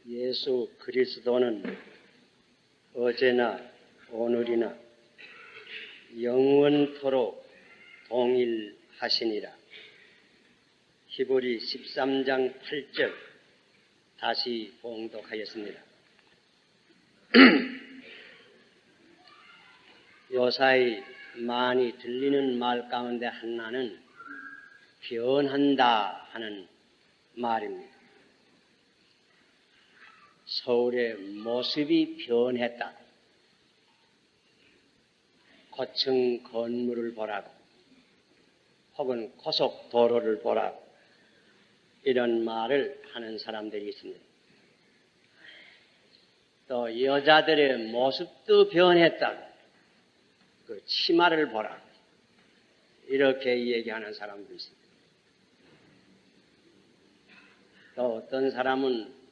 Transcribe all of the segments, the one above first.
예수 그리스도는 어제나 오늘이나 영원토록 동일하시니라. 히브리 13장 8절 다시 봉독하겠습니다. 요사이 많이 들리는 말 가운데 하나는 변한다 하는 말입니다. 서울의 모습이 변했다. 고층 건물을 보라고, 혹은 고속도로를 보라고, 이런 말을 하는 사람들이 있습니다. 또 여자들의 모습도 변했다고, 그 치마를 보라고, 이렇게 얘기하는 사람도 있습니다. 또 어떤 사람은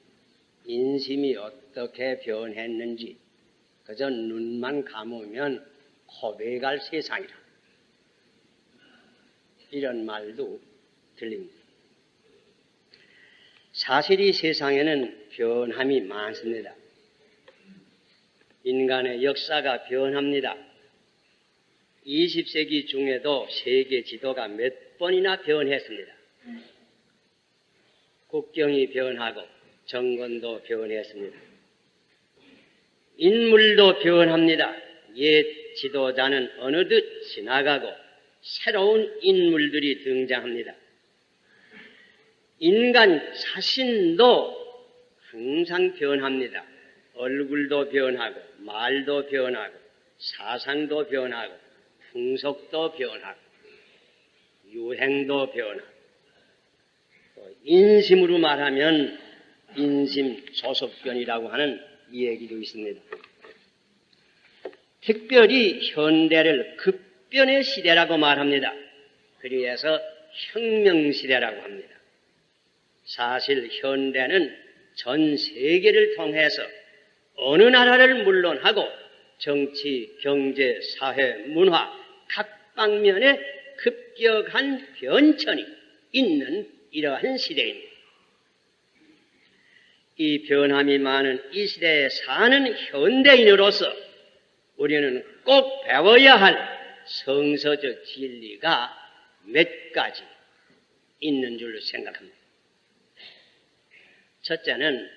인심이 어떻게 변했는지 그저 눈만 감으면 고백할 세상이라, 이런 말도 들립니다. 사실 이 세상에는 변함이 많습니다. 인간의 역사가 변합니다. 20세기 중에도 세계 지도가 몇 번이나 변했습니다. 국경이 변하고 정권도 변했습니다. 인물도 변합니다. 옛 지도자는 어느덧 지나가고 새로운 인물들이 등장합니다. 인간 자신도 항상 변합니다. 얼굴도 변하고 말도 변하고 사상도 변하고 풍속도 변하고 유행도 변하고, 또 인심으로 말하면 인심 소속변이라고 하는 얘기도 있습니다. 특별히 현대를 급변의 시대라고 말합니다. 그래서 혁명시대라고 합니다. 사실 현대는 전 세계를 통해서 어느 나라를 물론하고 정치, 경제, 사회, 문화 각 방면에 급격한 변천이 있는 이러한 시대입니다. 이 변함이 많은 이 시대에 사는 현대인으로서 우리는 꼭 배워야 할 성서적 진리가 몇 가지 있는 줄로 생각합니다. 첫째는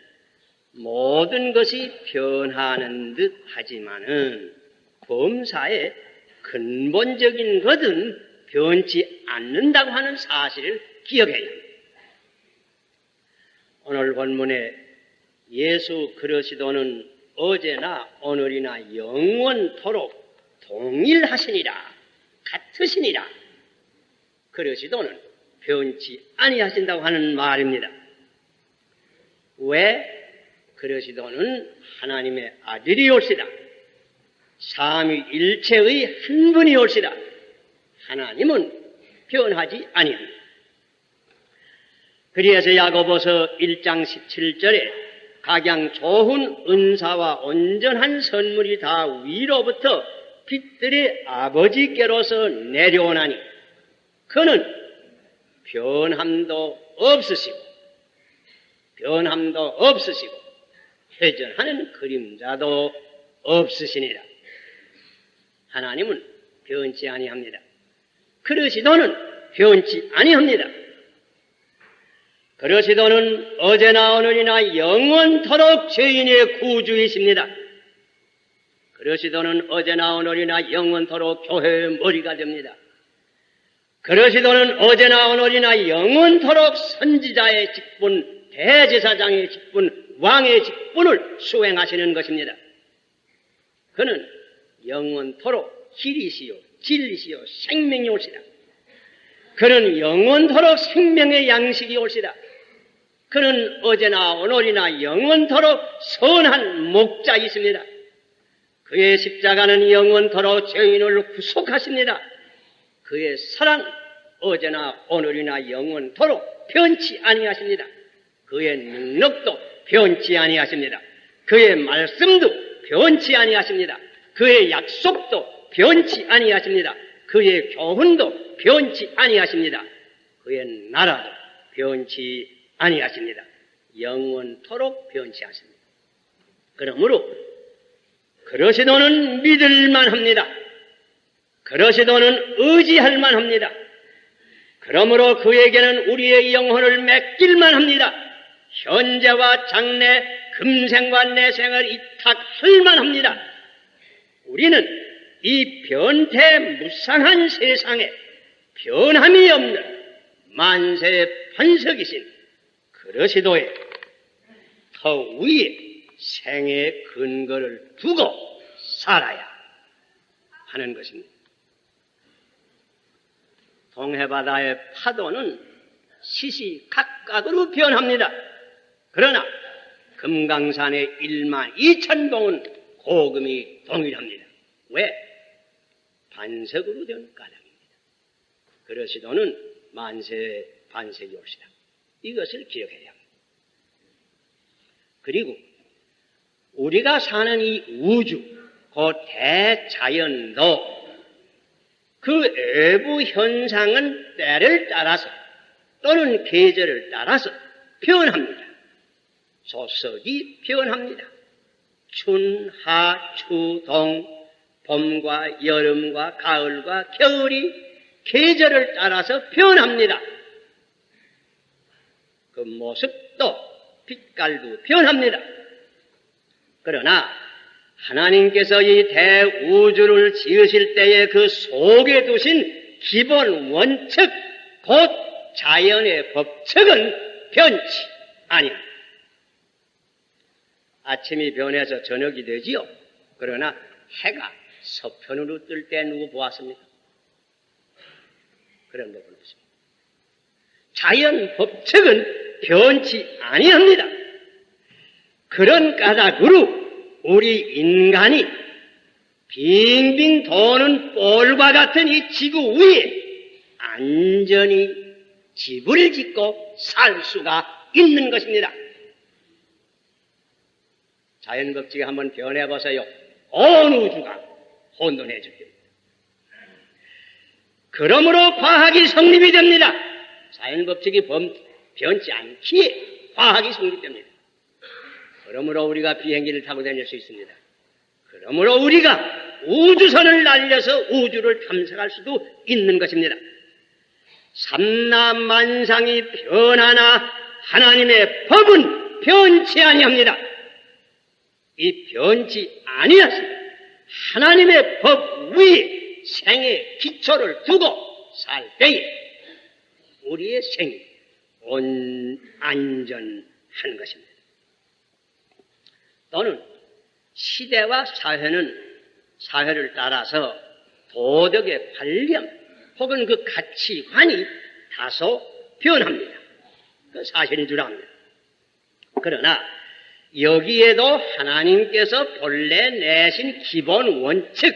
모든 것이 변하는 듯 하지만은 범사의 근본적인 것은 변치 않는다고 하는 사실을 기억해야 합니다. 오늘 본문에 예수 그리스도는 어제나 오늘이나 영원토록 동일하시니라, 같으시니라. 그리스도는 변치 아니하신다고 하는 말입니다. 왜? 그리스도는 하나님의 아들이올시다. 삼위일체의 한 분이올시다. 하나님은 변하지 아니합니다. 그래서 야고보서 1장 17절에 각양 좋은 은사와 온전한 선물이 다 위로부터 빛들의 아버지께로서 내려오나니 그는 변함도 없으시고 회전하는 그림자도 없으시니라. 하나님은 변치 아니합니다. 그리스도는 변치 아니합니다. 그리스도는 어제나 오늘이나 영원토록 죄인의 구주이십니다. 그리스도는 어제나 오늘이나 영원토록 교회의 머리가 됩니다. 그리스도는 어제나 오늘이나 영원토록 선지자의 직분, 대제사장의 직분, 왕의 직분을 수행하시는 것입니다. 그는 영원토록 길이시요 진리시요 생명이 올시다. 그는 영원토록 생명의 양식이 올시다. 그는 어제나 오늘이나 영원토록 선한 목자이십니다. 그의 십자가는 영원토록 죄인을 구속하십니다. 그의 사랑 어제나 오늘이나 영원토록 변치 아니하십니다. 그의 능력도 변치 아니하십니다. 그의 말씀도 변치 아니하십니다. 그의 약속도 변치 아니하십니다. 그의 교훈도 변치 아니하십니다. 그의 나라도 변치 아니하십니다. 영원토록 변치 않습니다. 그러므로 그러시도는 믿을만 합니다. 그러시도는 의지할 만합니다. 그러므로 그에게는 우리의 영혼을 맡길만 합니다. 현재와 장래, 금생과 내생을 이탁할 만합니다. 우리는 이 변태무쌍한 세상에 변함이 없는 만세의 반석이신 그러시도에 더 위에 생의 근거를 두고 살아야 하는 것입니다. 동해바다의 파도는 시시각각으로 변합니다. 그러나 금강산의 12,000봉은 고금이 동일합니다. 왜? 반석으로 된 가량입니다. 그러시도는 만세의 반석이 옳시다. 이것을 기억해야 합니다. 그리고 우리가 사는 이 우주, 그 대자연도 그 외부 현상은 때를 따라서 또는 계절을 따라서 변합니다. 소석이 변합니다. 춘, 하, 추, 동, 봄과 여름과 가을과 겨울이 계절을 따라서 변합니다. 그 모습도 빛깔도 변합니다. 그러나 하나님께서 이 대우주를 지으실 때에 그 속에 두신 기본 원칙, 곧 자연의 법칙은 변치 아니합니다. 아침이 변해서 저녁이 되지요. 그러나 해가 서편으로 뜰 때 누구 보았습니까? 그런 거 보셨습니다. 자연 법칙은 변치 아니합니다. 그런 까닭으로 우리 인간이 빙빙 도는 볼과 같은 이 지구 위에 안전히 집을 짓고 살 수가 있는 것입니다. 자연법칙이 한번 변해보세요. 온 우주가 혼돈해질 겁니다. 그러므로 과학이 성립이 됩니다. 자연법칙이 변치 않기에 과학이 성립됩니다. 그러므로 우리가 비행기를 타고 다닐 수 있습니다. 그러므로 우리가 우주선을 날려서 우주를 탐색할 수도 있는 것입니다. 삼라만상이 변하나 하나님의 법은 변치 아니합니다. 이 변치 아니하시 하나님의 법 위에 생의 기초를 두고 살 때에 우리의 생이 안전한 것입니다. 또는 시대와 사회를 따라서 도덕의 관념 혹은 그 가치관이 다소 변합니다. 그 사실인 줄 압니다. 그러나 여기에도 하나님께서 본래 내신 기본 원칙,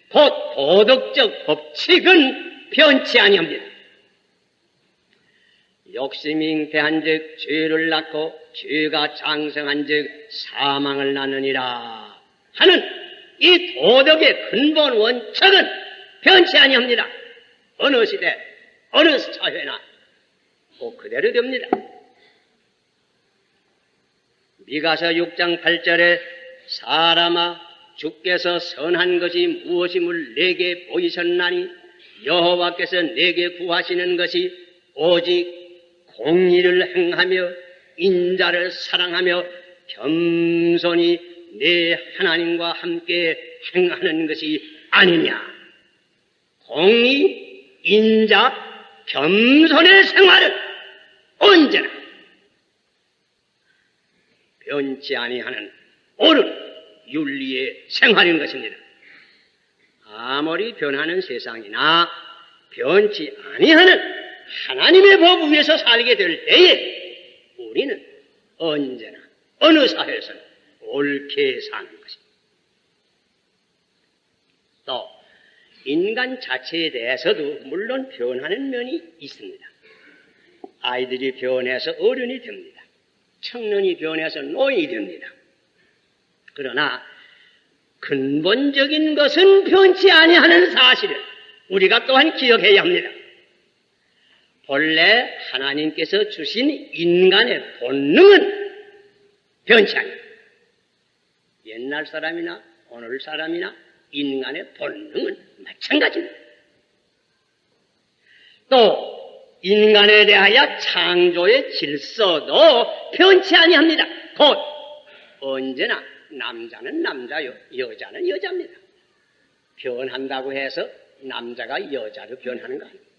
곧 도덕적 법칙은 변치 아니합니다. 욕심이 잉태한즉 죄를 낳고 죄가 장성한즉 사망을 낳느니라 하는 이 도덕의 근본 원칙은 변치 아니합니다. 어느 시대, 어느 사회나 꼭 그대로 됩니다. 미가서 6장 8절에 사람아 주께서 선한 것이 무엇임을 내게 보이셨나니 여호와께서 내게 구하시는 것이 오직 공의를 행하며 인자를 사랑하며 겸손히 내 하나님과 함께 행하는 것이 아니냐. 공의, 인자, 겸손의 생활은 언제나 변치 아니하는 옳은 윤리의 생활인 것입니다. 아무리 변하는 세상이나 변치 아니하는 하나님의 법 위에서 살게 될 때에 우리는 언제나 어느 사회에서는 옳게 사는 것입니다. 또 인간 자체에 대해서도 물론 변하는 면이 있습니다. 아이들이 변해서 어른이 됩니다. 청년이 변해서 노인이 됩니다. 그러나 근본적인 것은 변치 아니하는 사실을 우리가 또한 기억해야 합니다. 본래 하나님께서 주신 인간의 본능은 변치 않습니다. 옛날 사람이나 오늘 사람이나 인간의 본능은 마찬가지입니다. 또 인간에 대하여 창조의 질서도 변치 아니합니다. 곧 언제나 남자는 남자요, 여자는 여자입니다. 변한다고 해서 남자가 여자로 변하는 거 아닙니다.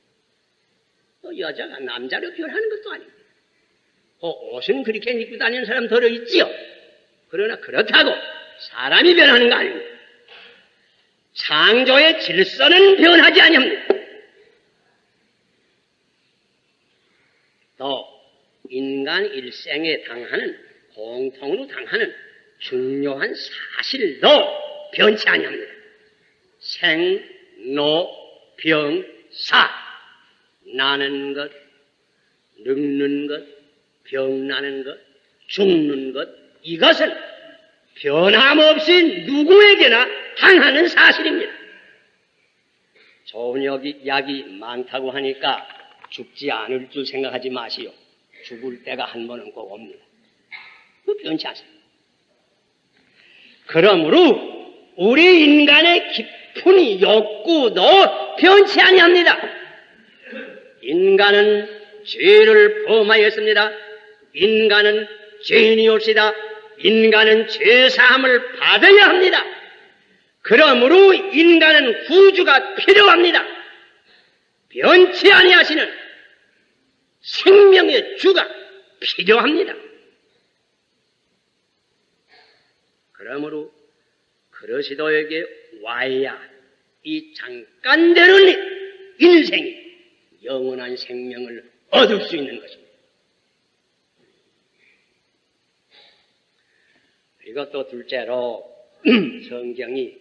또 여자가 남자로 변하는 것도 아닙니다. 옷은 그렇게 입고 다니는 사람 들어있지요. 그러나 그렇다고 사람이 변하는 거 아닙니다. 창조의 질서는 변하지 아니합니다. 또 인간 일생에 공통으로 당하는 중요한 사실도 변치 아니합니다. 생, 로, 병, 사. 나는 것, 늙는 것, 병나는 것, 죽는 것, 이것은 변함없이 누구에게나 당하는 사실입니다. 좋은 약이 많다고 하니까 죽지 않을 줄 생각하지 마시오. 죽을 때가 한 번은 꼭 옵니다. 그 변치 않습니다. 그러므로 우리 인간의 깊은 욕구도 변치 아니합니다. 인간은 죄를 범하였습니다. 인간은 죄인이옵시다. 인간은 죄사함을 받아야 합니다. 그러므로 인간은 구주가 필요합니다. 변치 아니하시는 생명의 주가 필요합니다. 그러므로 그리스도에게 와야 이 잠깐 되는 인생이 영원한 생명을 얻을 수 있는 것입니다. 그리고 또 둘째로 성경이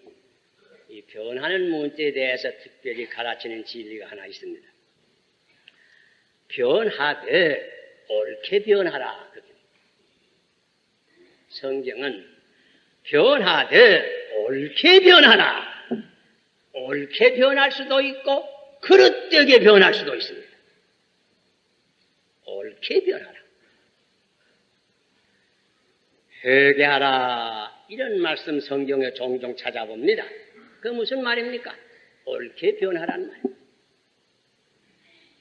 이 변하는 문제에 대해서 특별히 가르치는 진리가 하나 있습니다. 변하되 옳게 변하라. 성경은 변하되 옳게 변하라. 옳게 변할 수도 있고 그릇되게 변할 수도 있습니다. 옳게 변하라. 회개하라. 이런 말씀 성경에 종종 찾아봅니다. 그 무슨 말입니까? 옳게 변하라는 말입니다.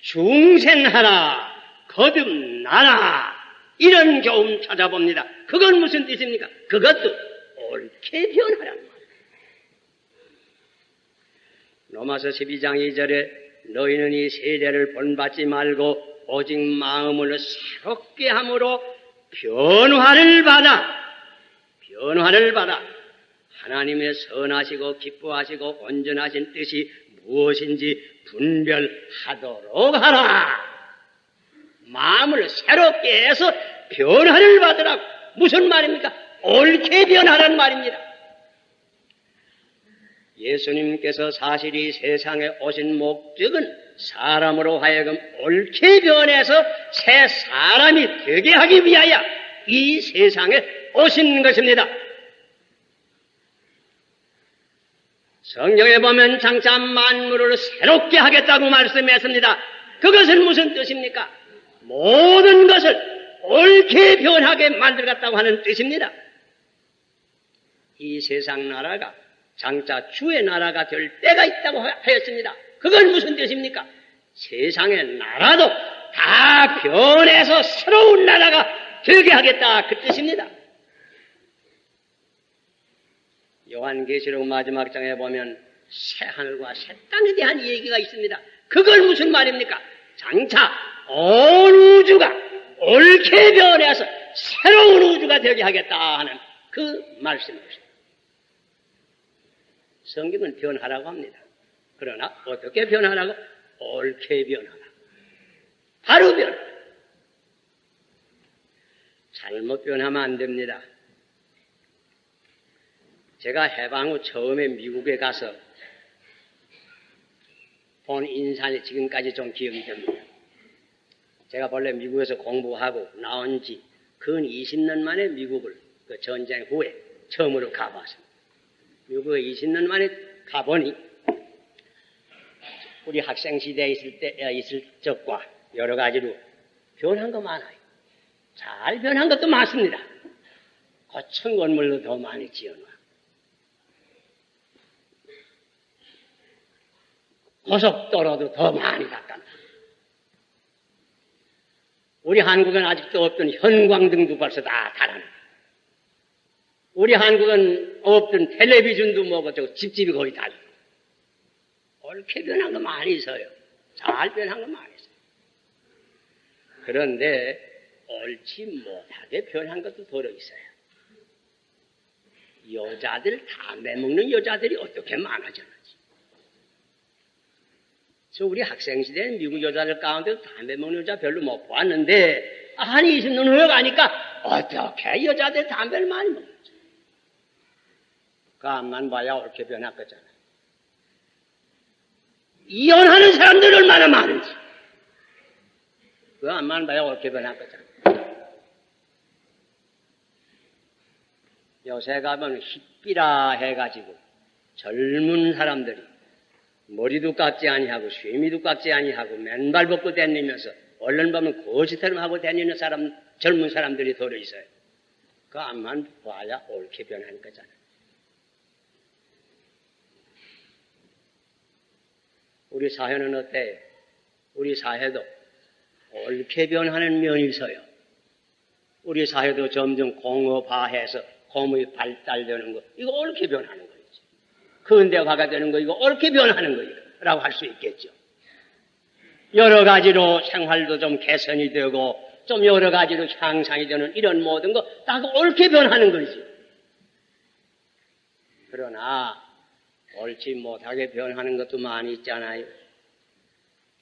중생하라. 거듭나라. 이런 교훈 찾아봅니다. 그건 무슨 뜻입니까? 그것도 옳게 변하라는 말입니다. 로마서 12장 2절에 너희는 이 세대를 본받지 말고 오직 마음을 새롭게 함으로 변화를 받아 하나님의 선하시고 기뻐하시고 온전하신 뜻이 무엇인지 분별하도록 하라. 마음을 새롭게 해서 변화를 받으라고. 무슨 말입니까? 옳게 변하라는 말입니다. 예수님께서 사실이 세상에 오신 목적은 사람으로 하여금 옳게 변해서 새 사람이 되게 하기 위하여 이 세상에 오신 것입니다. 성경에 보면 장차 만물을 새롭게 하겠다고 말씀했습니다. 그것은 무슨 뜻입니까? 모든 것을 옳게 변하게 만들겠다고 하는 뜻입니다. 이 세상 나라가 장차 주의 나라가 될 때가 있다고 하였습니다. 그건 무슨 뜻입니까? 세상의 나라도 다 변해서 새로운 나라가 되게 하겠다 그 뜻입니다. 요한계시록 마지막 장에 보면 새 하늘과 새 땅에 대한 얘기가 있습니다. 그건 무슨 말입니까? 장차 온 우주가 옳게 변해서 새로운 우주가 되게 하겠다 하는 그 말씀입니다. 성경은 변하라고 합니다. 그러나 어떻게 변하라고? 옳게 변하라. 바로 변하라. 잘못 변하면 안 됩니다. 제가 해방 후 처음에 미국에 가서 본 인상이 지금까지 좀 기억이 됩니다. 제가 본래 미국에서 공부하고 나온 지 근 20년 만에 미국을 그 전쟁 후에 처음으로 가봤습니다. 미국에 20년 만에 가보니 우리 학생 시대에 있을 적과 여러 가지로 변한 거 많아요. 잘 변한 것도 많습니다. 거친 건물도 더 많이 지어놔. 고속도로도 더 많이 닦아놔. 우리 한국은 아직도 없던 현광등도 벌써 다 달아놔. 우리 한국은 없던 텔레비전도 뭐고 집집이 거의 다 있고. 옳게 변한 거 많이 있어요. 잘 변한 거 많이 있어요. 그런데 옳지 못하게 변한 것도 더러 있어요. 여자들 담배 먹는 여자들이 어떻게 많아졌는지. 저 우리 학생 시대에 미국 여자들 가운데도 담배 먹는 여자 별로 못 보았는데 한 20년 후에 가니까 어떻게 여자들 담배를 많이 먹는지. 그 앞만 봐야 옳게 변한 거잖아요. 이혼하는 사람들 얼마나 많은지. 그 앞만 봐야 옳게 변한 거잖아요. 요새 가면 힙비라 해가지고 젊은 사람들이 머리도 깎지 아니하고 쇠미도 깎지 아니하고 맨발 벗고 다니면서 얼른 보면 거짓처럼 하고 다니는 젊은 사람들이 더러 있어요. 그 앞만 봐야 옳게 변한 거잖아요. 우리 사회는 어때요? 우리 사회도 옳게 변하는 면이 있어요. 우리 사회도 점점 공업화해서 공업이 발달되는 거, 이거 옳게 변하는 거지. 근대화가 되는 거, 이거 옳게 변하는 거라고 할 수 있겠죠. 여러 가지로 생활도 좀 개선이 되고, 좀 여러 가지로 향상이 되는 이런 모든 거, 다 옳게 변하는 거지. 그러나, 옳지 못하게 변하는 것도 많이 있잖아요.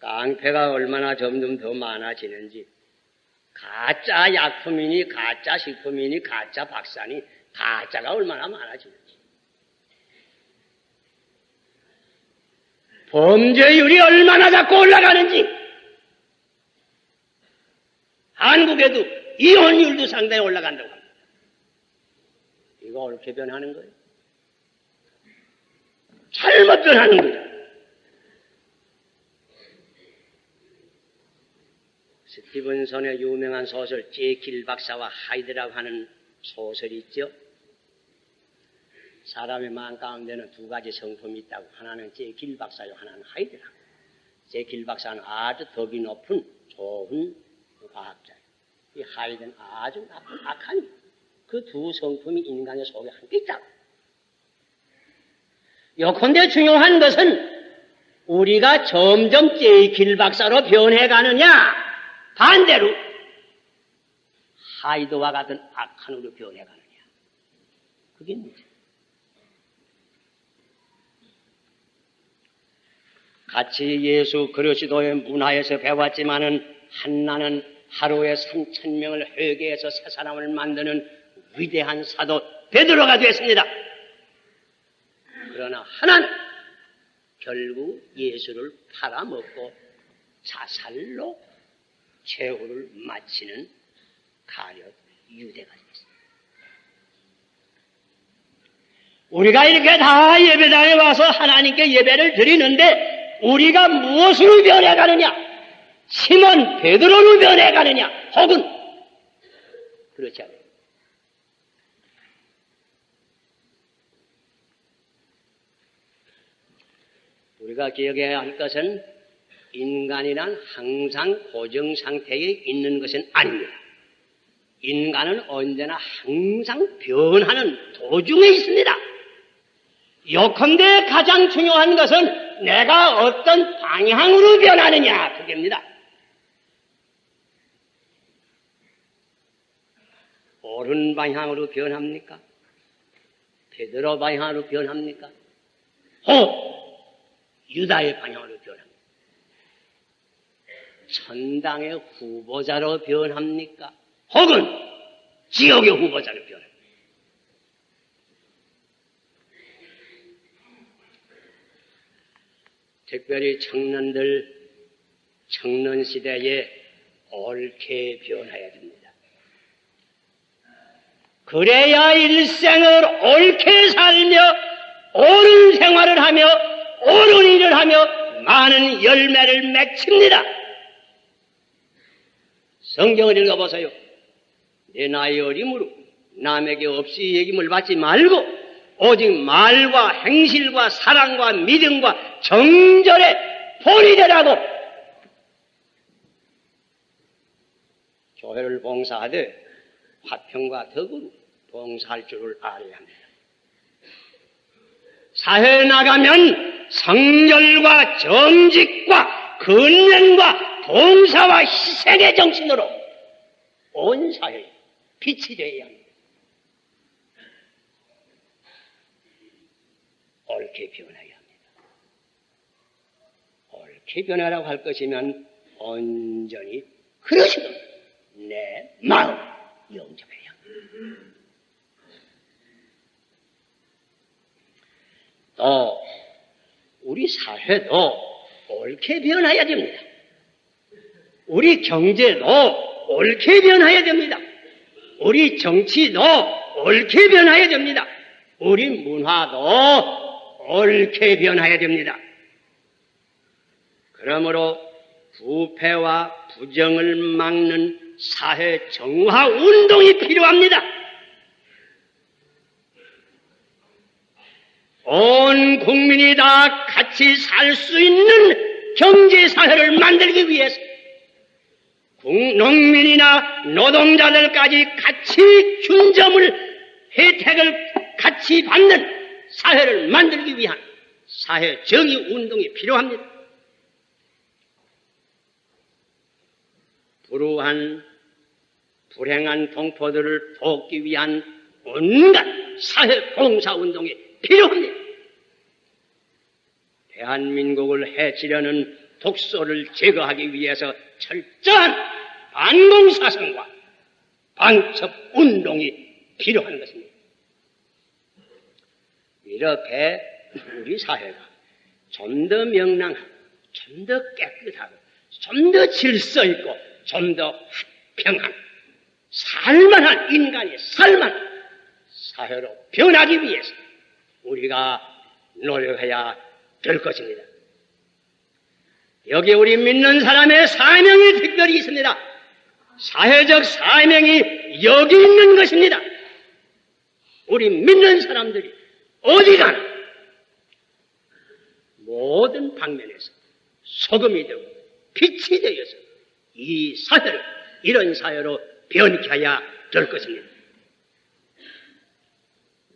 깡패가 얼마나 점점 더 많아지는지, 가짜 약품이니, 가짜 식품이니, 가짜 박사니, 가짜가 얼마나 많아지는지. 범죄율이 얼마나 자꾸 올라가는지. 한국에도 이혼율도 상당히 올라간다고 합니다. 이거 옳게 변하는 거예요? 잘못 변하는 거예요. 스티븐슨의 유명한 소설 제킬 박사와 하이드라고 하는 소설이 있죠. 사람의 마음 가운데는 두 가지 성품이 있다고. 하나는 제킬 박사요, 하나는 하이드라. 제킬 박사는 아주 덕이 높은 좋은 과학자예요. 이 하이드는 아주 나쁜 악한이. 그 두 성품이 인간의 속에 함께 있다고. 요컨대 중요한 것은 우리가 점점 제킬 박사로 변해가느냐, 반대로 하이드와 같은 악한으로 변해가느냐. 그게 문제. 같이 예수 그리스도의 문화에서 배웠지만은 한나는 하루에 3,000명을 회개해서 새 사람을 만드는 위대한 사도 베드로가 되었습니다. 그러나 하나는 결국 예수를 팔아먹고 자살로 최후를 마치는 가룟 유대가 되었습니다. 우리가 이렇게 다 예배당에 와서 하나님께 예배를 드리는데 우리가 무엇으로 변해가느냐? 시몬 베드로로 변해가느냐? 혹은 그렇지 않아요. 우리가 기억해야 할 것은 인간이란 항상 고정 상태에 있는 것은 아닙니다. 인간은 언제나 항상 변하는 도중에 있습니다. 요컨대 가장 중요한 것은 내가 어떤 방향으로 변하느냐, 그게입니다. 옳은 방향으로 변합니까? 베드로 방향으로 변합니까? 유다의 방향으로 변합니까? 천당의 후보자로 변합니까? 혹은 지옥의 후보자로 변합니까? 특별히 청년 시대에 옳게 변해야 됩니다. 그래야 일생을 옳게 살며 옳은 생활을 하며 옳은 일을 하며 많은 열매를 맺습니다. 성경을 읽어보세요. 내 나이 어림으로 남에게 없이 얘기를 받지 말고 오직 말과 행실과 사랑과 믿음과 정절의 본이 되라고 교회를 봉사하되 화평과 덕으로 봉사할 줄을 알아야 합니다. 사회에 나가면 성결과 정직과 근면과 봉사와 희생의 정신으로 온 사회에 빛이 되어야 합니다. 옳게 변해야 합니다. 옳게 변하라고 할 것이면 온전히 그러시던 내 마음 영접해야 합니다. 또 우리 사회도 옳게 변해야 됩니다. 우리 경제도 옳게 변해야 됩니다. 우리 정치도 옳게 변해야 됩니다. 우리 문화도 옳게 변해야 됩니다. 그러므로 부패와 부정을 막는 사회 정화 운동이 필요합니다. 온 국민이 다 같이 살 수 있는 경제사회를 만들기 위해서 농민이나 노동자들까지 같이 균점을 혜택을 같이 받는 사회를 만들기 위한 사회 정의 운동이 필요합니다. 불행한 동포들을 돕기 위한 온갖 사회 봉사 운동이 필요합니다. 대한민국을 해치려는 독소를 제거하기 위해서 철저한 반공사성과 반첩 운동이 필요한 것입니다. 이렇게 우리 사회가 좀 더 명랑하고 좀 더 깨끗하고 좀 더 질서 있고 좀 더 평안 살만한 인간이 살만한 사회로 변하기 위해서 우리가 노력해야 될 것입니다. 여기 우리 믿는 사람의 사명이 특별히 있습니다. 사회적 사명이 여기 있는 것입니다. 우리 믿는 사람들이 어디 가나 모든 방면에서 소금이 되고 빛이 되어서 이 사회를 이런 사회로 변케해야 될 것입니다.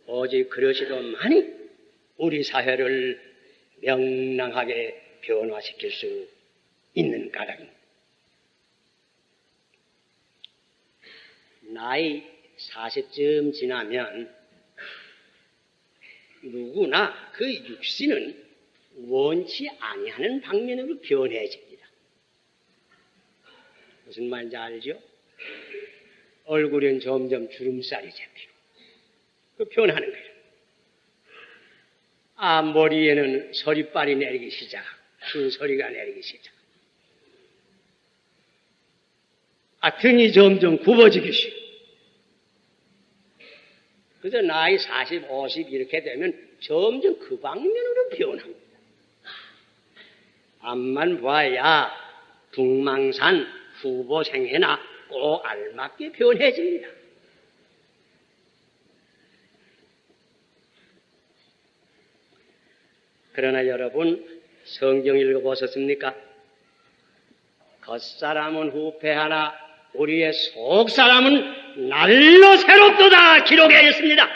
오직 그러시더만이 우리 사회를 명랑하게 변화시킬 수 있는 까닭입니다. 나이 40쯤 지나면 누구나 그 육신은 원치 아니하는 방면으로 변해집니다. 무슨 말인지 알죠? 얼굴엔 점점 주름살이 잡히고 그 변하는 거예요. 머리에는 서리빨이 내리기 시작하고 흰소리가 내리기 시작하고 등이 점점 굽어지기 시작하고 그래서 나이 40, 50 이렇게 되면 점점 그 방면으로 변합니다. 앞만 봐야 북망산 후보생애나 꼭 알맞게 변해집니다. 그러나 여러분 성경 읽어보셨습니까? 겉사람은 후패하나 우리의 속사람은 날로 새롭도다 기록되어 있습니다.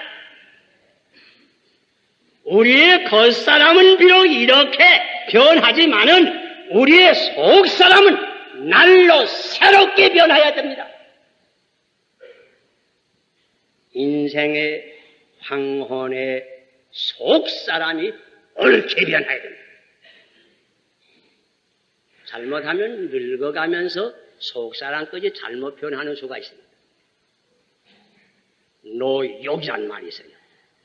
우리의 겉사람은 비록 이렇게 변하지만은 우리의 속사람은 날로 새롭게 변해야 됩니다. 인생의 황혼의 속사람이 옳게 변해야 됩니다. 잘못하면 늙어가면서 속사람까지 잘못 변하는 수가 있습니다. 노욕이란 말이 있어요.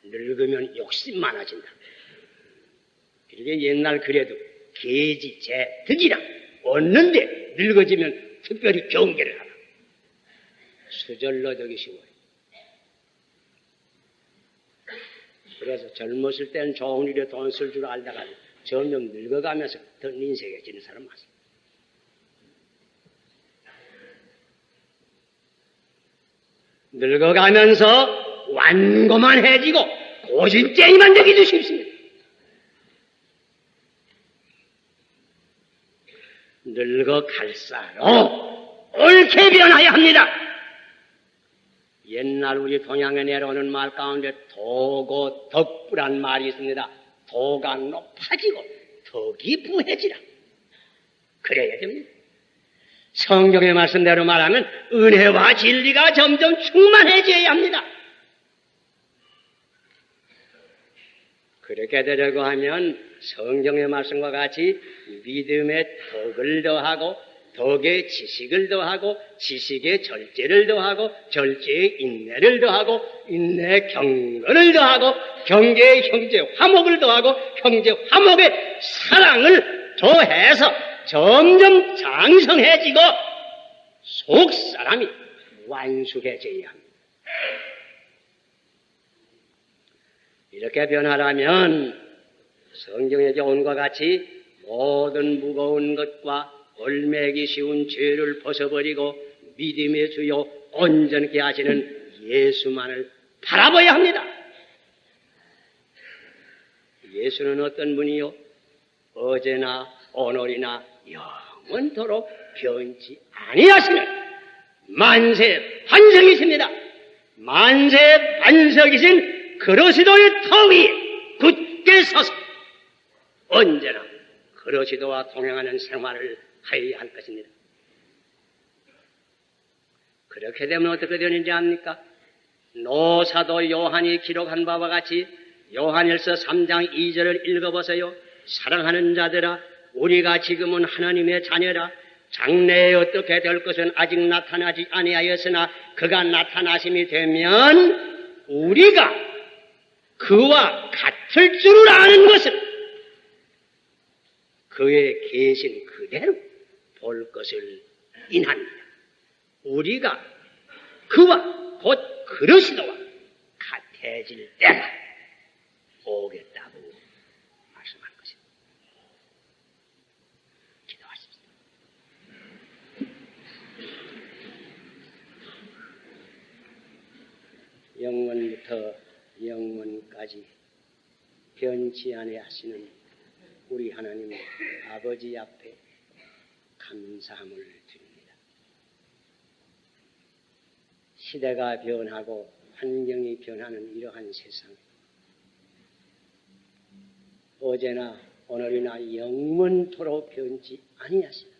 늙으면 욕심 많아진다. 그러게 옛날 그래도 계지, 재, 득이랑 얻는데 늙어지면 특별히 경계를 하라. 수절로 되기 쉬워요. 그래서 젊었을 때는 좋은 일에 돈 쓸 줄 알다가 점점 늙어가면서 더 인색해지는 사람 많습니다. 늙어가면서 완고만해지고 고진쟁이만 되기 주십니다. 늙어갈수록 옳게 변하여야 합니다. 옛날 우리 동양에 내려오는 말 가운데 도고 덕부란 말이 있습니다. 도가 높아지고 덕이 부해지라. 그래야 됩니다. 성경의 말씀대로 말하면 은혜와 진리가 점점 충만해져야 합니다. 그렇게 되려고 하면 성경의 말씀과 같이 믿음의 덕을 더하고 덕의 지식을 더하고 지식의 절제를 더하고 절제의 인내를 더하고 인내의 경건을 더하고 경계의 형제 화목을 더하고 형제 화목의 사랑을 더해서 점점 장성해지고 속사람이 완숙해져야 합니다. 이렇게 변하려면 성경에 온과 같이 모든 무거운 것과 얼매기 쉬운 죄를 벗어버리고 믿음의 주요 온전케 하시는 예수만을 바라봐야 합니다. 예수는 어떤 분이요? 어제나 오늘이나 영원토록 변치 아니하시는 만세 반석이십니다. 만세 반석이신 그리스도의 터 위에 굳게 서서 언제나 그리스도와 동행하는 생활을 하여야 할 것입니다. 그렇게 되면 어떻게 되는지 압니까? 노사도 요한이 기록한 바와 같이 요한일서 3장 2절을 읽어보세요. 사랑하는 자들아, 우리가 지금은 하나님의 자녀라. 장래에 어떻게 될 것은 아직 나타나지 아니하였으나 그가 나타나심이 되면 우리가 그와 같을 줄 아는 것은 그의 계신 그대로 볼 것을 인합니다. 우리가 그와 곧 그리스도와 같아질 때가 오겠다고 말씀한 것입니다. 기도하십시오. 영원부터 영원까지 변치 아니하시는 우리 하나님 아버지 앞에 감사함을 드립니다. 시대가 변하고 환경이 변하는 이러한 세상에 어제나 오늘이나 영원토록 변치 아니하시는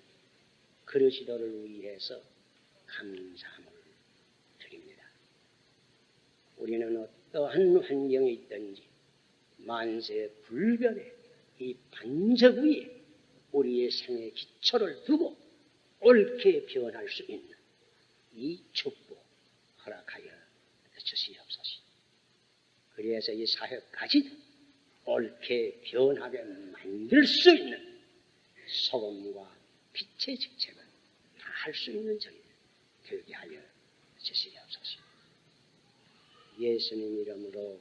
그리스도를 위해서 감사함을 드립니다. 우리는 어떠한 환경이 있든지 만세 불변의 이 반석 위에 우리의 생의 기초를 두고 옳게 변할 수 있는 이 축복 허락하여 주시옵소서. 그래서 이 사회까지 옳게 변하게 만들 수 있는 소금과 빛의 직책을 다 할 수 있는 저희들 되게 하여 주시옵소서. 예수님 이름으로